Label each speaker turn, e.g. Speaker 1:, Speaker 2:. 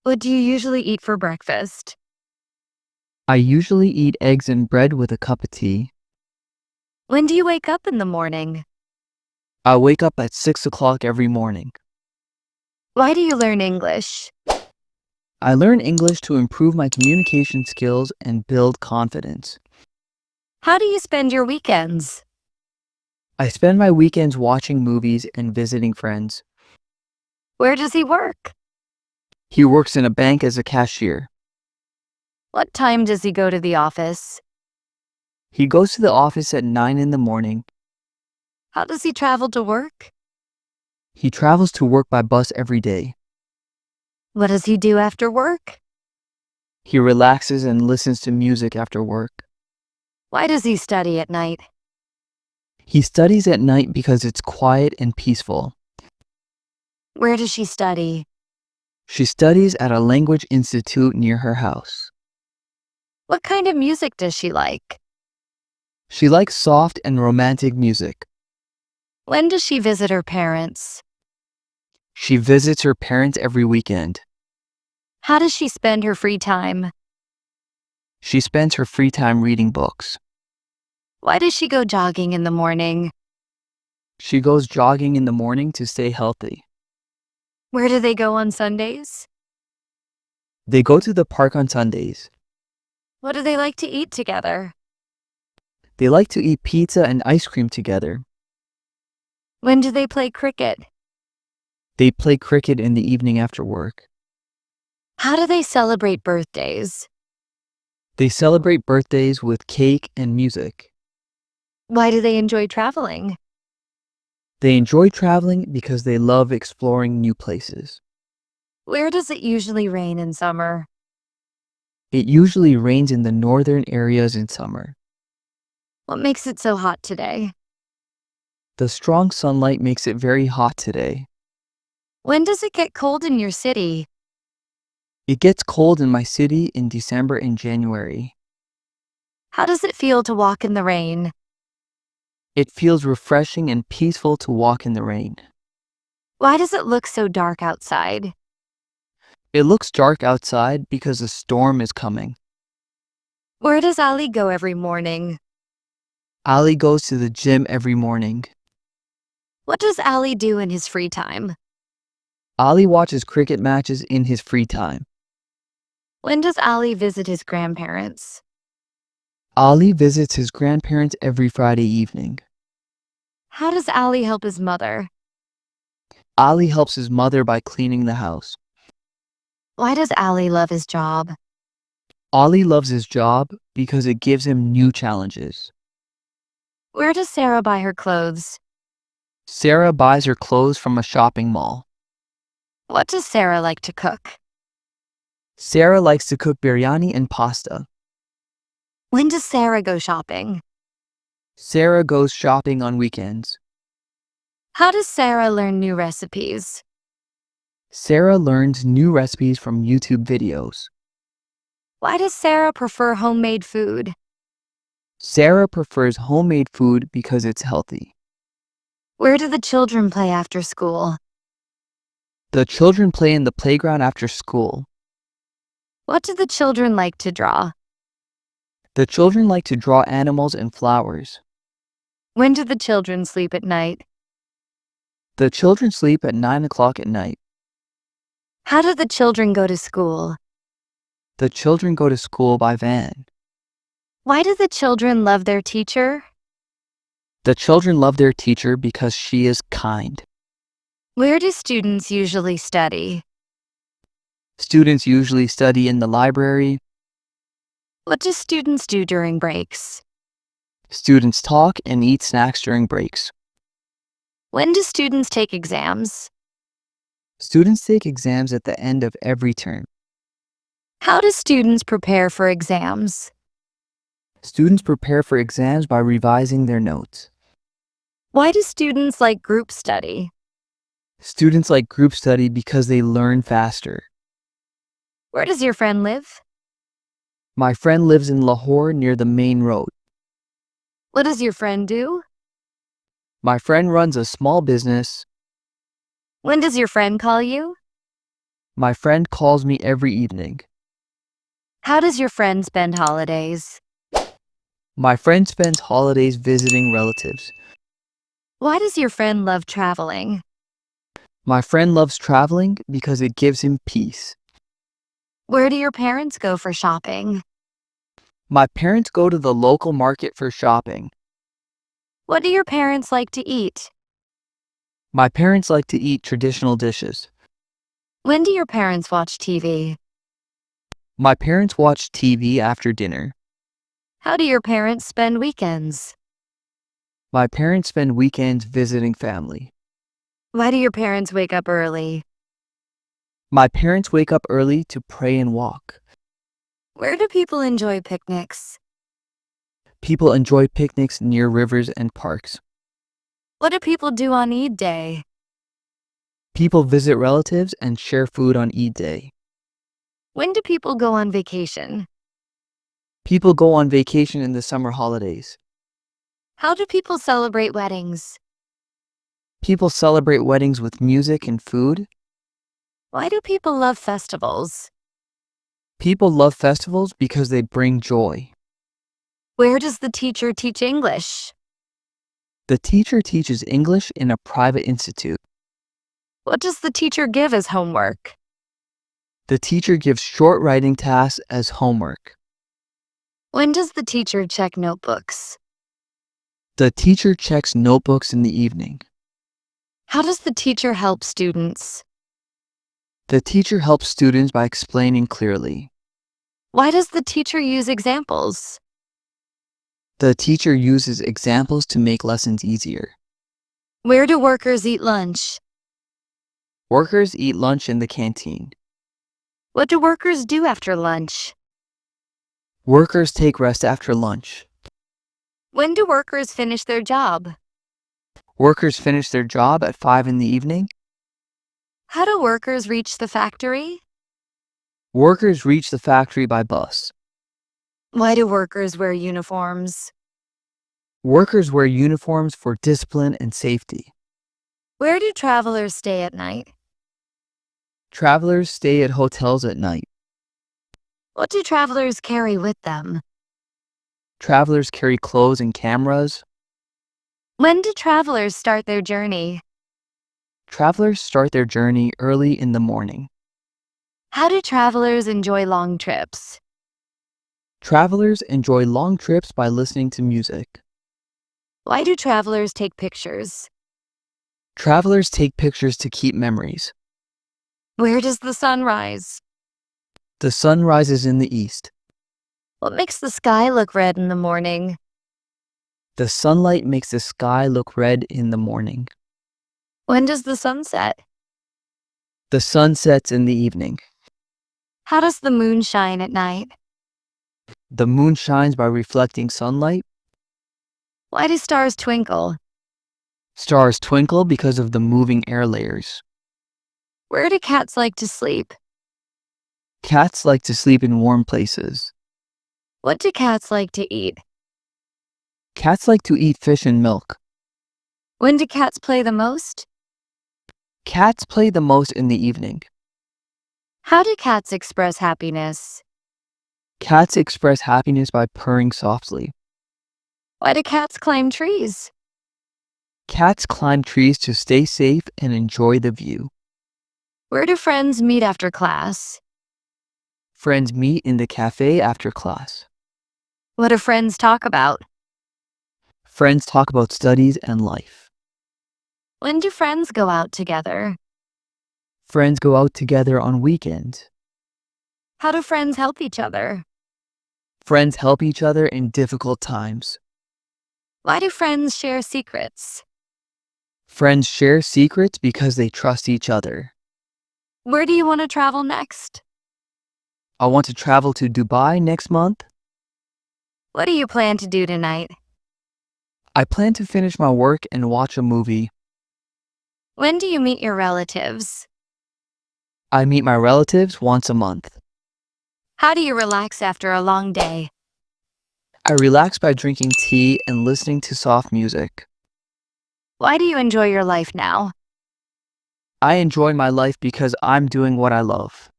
Speaker 1: What do you usually eat for breakfast?
Speaker 2: I usually eat eggs and bread with a cup of tea.
Speaker 1: When do you wake up in the morning?
Speaker 2: I wake up at 6 o'clock every morning.
Speaker 1: Why do you learn English?
Speaker 2: I learn English to improve my communication skills and build confidence.
Speaker 1: How do you spend your weekends?
Speaker 2: I spend my weekends watching movies and visiting friends.
Speaker 1: Where does he work?
Speaker 2: He works in a bank as a cashier.
Speaker 1: What time does he go to the office?
Speaker 2: He goes to the office at 9 in the morning.
Speaker 1: How does he travel to work?
Speaker 2: He travels to work by bus every day.
Speaker 1: What does he do after work?
Speaker 2: He relaxes and listens to music after work.
Speaker 1: Why does he study at night?
Speaker 2: He studies at night because it's quiet and peaceful.
Speaker 1: Where does she study?
Speaker 2: She studies at a language institute near her house.
Speaker 1: What kind of music does she like?
Speaker 2: She likes soft and romantic music.
Speaker 1: When does she visit her parents?
Speaker 2: She visits her parents every weekend.
Speaker 1: How does she spend her free time?
Speaker 2: She spends her free time reading books.
Speaker 1: Why does she go jogging in the morning?
Speaker 2: She goes jogging in the morning to stay healthy.
Speaker 1: Where do they go on Sundays?
Speaker 2: They go to the park on Sundays.
Speaker 1: What do they like to eat together?
Speaker 2: They like to eat pizza and ice cream together.
Speaker 1: When do they play cricket?
Speaker 2: They play cricket in the evening after work.
Speaker 1: How do they celebrate birthdays?
Speaker 2: They celebrate birthdays with cake and music.
Speaker 1: Why do they enjoy traveling?
Speaker 2: They enjoy traveling because they love exploring new places.
Speaker 1: Where does it usually rain in summer?
Speaker 2: It usually rains in the northern areas in summer.
Speaker 1: What makes it so hot today?
Speaker 2: The strong sunlight makes it very hot today.
Speaker 1: When does it get cold in your city?
Speaker 2: It gets cold in my city in December and January.
Speaker 1: How does it feel to walk in the rain?
Speaker 2: It feels refreshing and peaceful to walk in the rain.
Speaker 1: Why does it look so dark outside?
Speaker 2: It looks dark outside because a storm is coming.
Speaker 1: Where does Ali go every morning?
Speaker 2: Ali goes to the gym every morning.
Speaker 1: What does Ali do in his free time?
Speaker 2: Ali watches cricket matches in his free time.
Speaker 1: When does Ali visit his grandparents?
Speaker 2: Ali visits his grandparents every Friday evening.
Speaker 1: How does Ali help his mother?
Speaker 2: Ali helps his mother by cleaning the house.
Speaker 1: Why does Ali love his job?
Speaker 2: Ali loves his job because it gives him new challenges.
Speaker 1: Where does Sarah buy her clothes?
Speaker 2: Sarah buys her clothes from a shopping mall.
Speaker 1: What does Sarah like to cook?
Speaker 2: Sarah likes to cook biryani and pasta.
Speaker 1: When does Sarah go shopping?
Speaker 2: Sarah goes shopping on weekends.
Speaker 1: How does Sarah learn new recipes?
Speaker 2: Sarah learns new recipes from YouTube videos.
Speaker 1: Why does Sarah prefer homemade food?
Speaker 2: Sarah prefers homemade food because it's healthy.
Speaker 1: Where do the children play after school?
Speaker 2: The children play in the playground after school.
Speaker 1: What do the children like to draw?
Speaker 2: The children like to draw animals and flowers.
Speaker 1: When do the children sleep at night?
Speaker 2: The children sleep at 9 o'clock at night.
Speaker 1: How do the children go to school?
Speaker 2: The children go to school by van.
Speaker 1: Why do the children love their teacher?
Speaker 2: The children love their teacher because she is kind.
Speaker 1: Where do students usually study?
Speaker 2: Students usually study in the library.
Speaker 1: What do students do during breaks?
Speaker 2: Students talk and eat snacks during breaks.
Speaker 1: When do students take exams?
Speaker 2: Students take exams at the end of every term.
Speaker 1: How do students prepare for exams?
Speaker 2: Students prepare for exams by revising their notes.
Speaker 1: Why do students like group study?
Speaker 2: Students like group study because they learn faster.
Speaker 1: Where does your friend live?
Speaker 2: My friend lives in Lahore near the main road.
Speaker 1: What does your friend do?
Speaker 2: My friend runs a small business.
Speaker 1: When does your friend call you?
Speaker 2: My friend calls me every evening.
Speaker 1: How does your friend spend holidays?
Speaker 2: My friend spends holidays visiting relatives.
Speaker 1: Why does your friend love traveling?
Speaker 2: My friend loves traveling because it gives him peace.
Speaker 1: Where do your parents go for shopping?
Speaker 2: My parents go to the local market for shopping.
Speaker 1: What do your parents like to eat?
Speaker 2: My parents like to eat traditional dishes.
Speaker 1: When do your parents watch TV?
Speaker 2: My parents watch TV after dinner.
Speaker 1: How do your parents spend weekends?
Speaker 2: My parents spend weekends visiting family.
Speaker 1: Why do your parents wake up early?
Speaker 2: My parents wake up early to pray and walk.
Speaker 1: Where do people enjoy picnics?
Speaker 2: People enjoy picnics near rivers and parks.
Speaker 1: What do people do on Eid Day?
Speaker 2: People visit relatives and share food on Eid Day.
Speaker 1: When do people go on vacation?
Speaker 2: People go on vacation in the summer holidays.
Speaker 1: How do people celebrate weddings?
Speaker 2: People celebrate weddings with music and food.
Speaker 1: Why do people love festivals?
Speaker 2: People love festivals because they bring joy.
Speaker 1: Where does the teacher teach English?
Speaker 2: The teacher teaches English in a private institute.
Speaker 1: What does the teacher give as homework?
Speaker 2: The teacher gives short writing tasks as homework.
Speaker 1: When does the teacher check notebooks?
Speaker 2: The teacher checks notebooks in the evening.
Speaker 1: How does the teacher help students?
Speaker 2: The teacher helps students by explaining clearly.
Speaker 1: Why does the teacher use examples?
Speaker 2: The teacher uses examples to make lessons easier.
Speaker 1: Where do workers eat lunch?
Speaker 2: Workers eat lunch in the canteen.
Speaker 1: What do workers do after lunch?
Speaker 2: Workers take rest after lunch.
Speaker 1: When do workers finish their job?
Speaker 2: Workers finish their job at 5 in the evening.
Speaker 1: How do workers reach the factory?
Speaker 2: Workers reach the factory by bus.
Speaker 1: Why do workers wear uniforms?
Speaker 2: Workers wear uniforms for discipline and safety.
Speaker 1: Where do travelers stay at night?
Speaker 2: Travelers stay at hotels at night.
Speaker 1: What do travelers carry with them?
Speaker 2: Travelers carry clothes and cameras.
Speaker 1: When do travelers start their journey?
Speaker 2: Travelers start their journey early in the morning.
Speaker 1: How do travelers enjoy long trips?
Speaker 2: Travelers enjoy long trips by listening to music.
Speaker 1: Why do travelers take pictures?
Speaker 2: Travelers take pictures to keep memories.
Speaker 1: Where does the sun rise?
Speaker 2: The sun rises in the east.
Speaker 1: What makes the sky look red in the morning?
Speaker 2: The sunlight makes the sky look red in the morning.
Speaker 1: When does the sun set?
Speaker 2: The sun sets in the evening.
Speaker 1: How does the moon shine at night?
Speaker 2: The moon shines by reflecting sunlight.
Speaker 1: Why do stars twinkle?
Speaker 2: Stars twinkle because of the moving air layers.
Speaker 1: Where do cats like to sleep?
Speaker 2: Cats like to sleep in warm places.
Speaker 1: What do cats like to eat?
Speaker 2: Cats like to eat fish and milk.
Speaker 1: When do cats play the most?
Speaker 2: Cats play the most in the evening.
Speaker 1: How do cats express happiness?
Speaker 2: Cats express happiness by purring softly.
Speaker 1: Why do cats climb trees?
Speaker 2: Cats climb trees to stay safe and enjoy the view.
Speaker 1: Where do friends meet after class?
Speaker 2: Friends meet in the cafe after class.
Speaker 1: What do friends talk about?
Speaker 2: Friends talk about studies and life.
Speaker 1: When do friends go out together?
Speaker 2: Friends go out together on weekends.
Speaker 1: How do friends help each other?
Speaker 2: Friends help each other in difficult times.
Speaker 1: Why do friends share secrets?
Speaker 2: Friends share secrets because they trust each other.
Speaker 1: Where do you want to travel next?
Speaker 2: I want to travel to Dubai next month.
Speaker 1: What do you plan to do tonight?
Speaker 2: I plan to finish my work and watch a movie.
Speaker 1: When do you meet your relatives?
Speaker 2: I meet my relatives once a month.
Speaker 1: How do you relax after a long day?
Speaker 2: I relax by drinking tea and listening to soft music.
Speaker 1: Why do you enjoy your life now?
Speaker 2: I enjoy my life because I'm doing what I love.